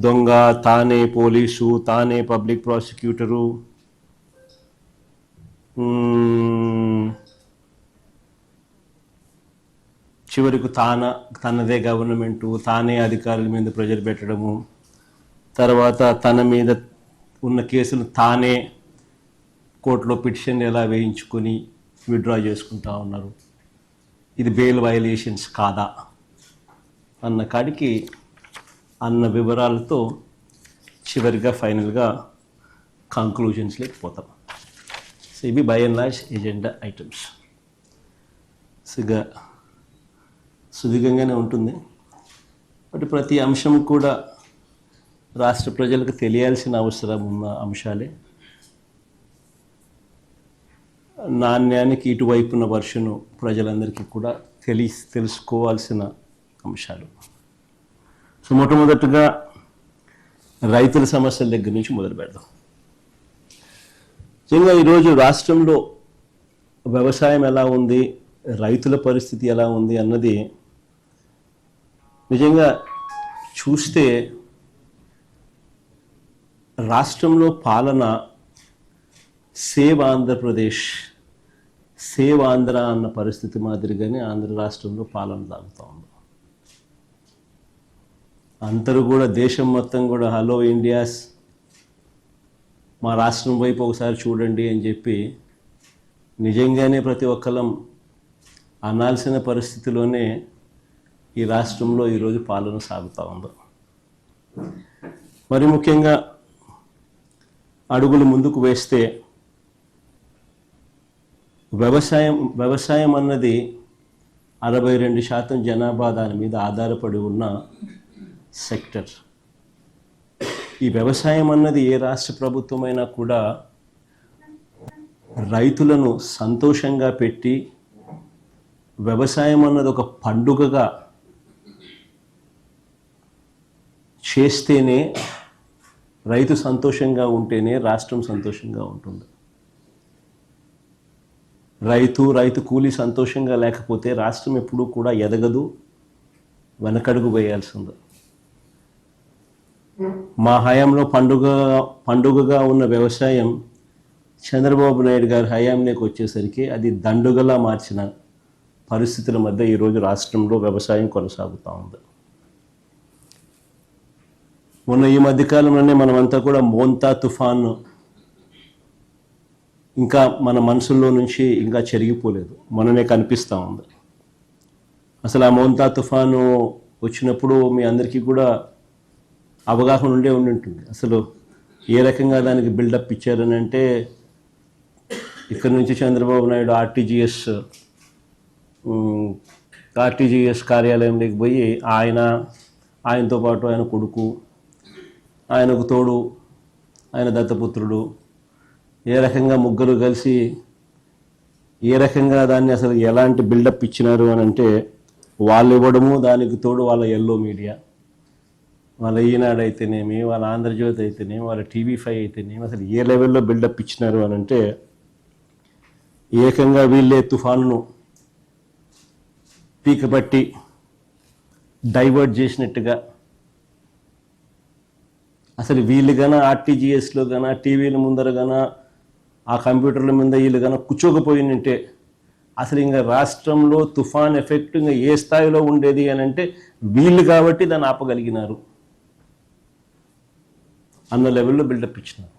దొంగ, తానే పోలీసు, తానే పబ్లిక్ ప్రాసిక్యూటరు, చివరికి తనదే గవర్నమెంటు, తానే అధికారుల మీద ప్రెజర్ పెట్టడము, తర్వాత తన మీద ఉన్న కేసులు తానే కోర్టులో పిటిషన్ ఎలా వేయించుకొని విత్డ్రా చేసుకుంటా ఉన్నారు. ఇది బెయిల్ వయలేషన్స్ కాదా అన్న కాడికి అన్న వివరాలతో చివరిగా ఫైనల్గా కంక్లూజన్స్లోకి పోతాం. సో ఇవి by and large agenda items. సుదీర్ఘంగానే ఉంటుంది, బట్ ప్రతి అంశం కూడా రాష్ట్ర ప్రజలకు తెలియాల్సిన అవసరం ఉన్న అంశాలే. నాణ్యానికి ఇటువైపున్న వర్షను ప్రజలందరికీ కూడా తెలుసుకోవాల్సిన అంశాలు. సో మొట్టమొదటిగా రైతుల సమస్యల దగ్గర నుంచి మొదలు పెడదాం. నిజంగా ఈరోజు రాష్ట్రంలో వ్యవసాయం ఎలా ఉంది, రైతుల పరిస్థితి ఎలా ఉంది అన్నది నిజంగా చూస్తే రాష్ట్రంలో పాలన సేవ్ ఆంధ్రప్రదేశ్, సేవ్ ఆంధ్ర అన్న పరిస్థితి మాదిరిగానే ఆంధ్ర రాష్ట్రంలో పాలన సాగుతూ ఉంది. అందరూ కూడా దేశం మొత్తం కూడా హలో ఇండియాస్, మా రాష్ట్రం వైపు ఒకసారి చూడండి అని చెప్పి నిజంగానే ప్రతి ఒక్కరం అనాల్సిన పరిస్థితిలోనే ఈ రాష్ట్రంలో ఈరోజు పాలన సాగుతూ ఉంది. మరి ముఖ్యంగా అడుగులు ముందుకు వేస్తే వ్యవసాయం అన్నది 62% జనాభా దాని మీద ఆధారపడి ఉన్న సెక్టర్. ఈ వ్యవసాయం అన్నది ఏ రాష్ట్ర ప్రభుత్వమైనా కూడా రైతులను సంతోషంగా పెట్టి, వ్యవసాయం అన్నది ఒక పండుగగా చేస్తేనే, రైతు సంతోషంగా ఉంటేనే రాష్ట్రం సంతోషంగా ఉంటుంది. రైతు కూలీ సంతోషంగా లేకపోతే రాష్ట్రం ఎప్పుడూ కూడా ఎదగదు, వెనకడుగు వేయాల్సింది. మా హయాంలో పండుగగా ఉన్న వ్యవసాయం చంద్రబాబు నాయుడు గారి హయాంలోకి వచ్చేసరికి అది దండుగలా మార్చిన పరిస్థితుల మధ్య ఈరోజు రాష్ట్రంలో వ్యవసాయం కొనసాగుతూ ఉంది. మొన్న ఈ మధ్యకాలంలోనే మనమంతా కూడా మోంతా తుఫాను ఇంకా మన మనసుల్లో నుంచి ఇంకా చెరిగిపోలేదు, మననే కనిపిస్తూ ఉంది. అసలు ఆ మోంతా తుఫాను వచ్చినప్పుడు మీ అందరికీ కూడా అవగాహన ఉండి ఉంటుంది. అసలు ఏ రకంగా దానికి బిల్డప్ ఇచ్చారని అంటే, ఇక్కడ నుంచి చంద్రబాబు నాయుడు ఆర్టీజీఎస్ కార్యాలయంలోకి పోయి ఆయనతో పాటు ఆయన కొడుకు, ఆయనకు తోడు ఆయన దత్తపుత్రుడు, ఏ రకంగా ముగ్గురు కలిసి ఏ రకంగా దాన్ని అసలు ఎలాంటి బిల్డప్ ఇచ్చినారు అని అంటే, వాళ్ళు ఇవ్వడము, దానికి తోడు వాళ్ళ ఎల్లో మీడియా, వాళ్ళ ఈనాడు అయితేనేమి, వాళ్ళ ఆంధ్రజ్యోతి అయితేనేమి, వాళ్ళ TV5 అయితేనేమి, అసలు ఏ లెవెల్లో బిల్డప్ ఇచ్చినారు అని అంటే, ఏకంగా వీళ్ళే తుఫానును పీకపట్టి డైవర్ట్ చేసినట్టుగా, అసలు వీళ్ళు గానా ఆర్టీజీఎస్లో గానా టీవీల ముందర గానా ఆ కంప్యూటర్ల మీద వీళ్ళు గానా కూర్చోకపోయినంటే అసలు ఇంకా రాష్ట్రంలో తుఫాన్ ఎఫెక్ట్ ఇంకా ఏ స్థాయిలో ఉండేది అని అంటే, వీళ్ళు కాబట్టి దాన్ని ఆపగలిగినారు అన్న లెవెల్లో బిల్డప్ ఇచ్చినారు.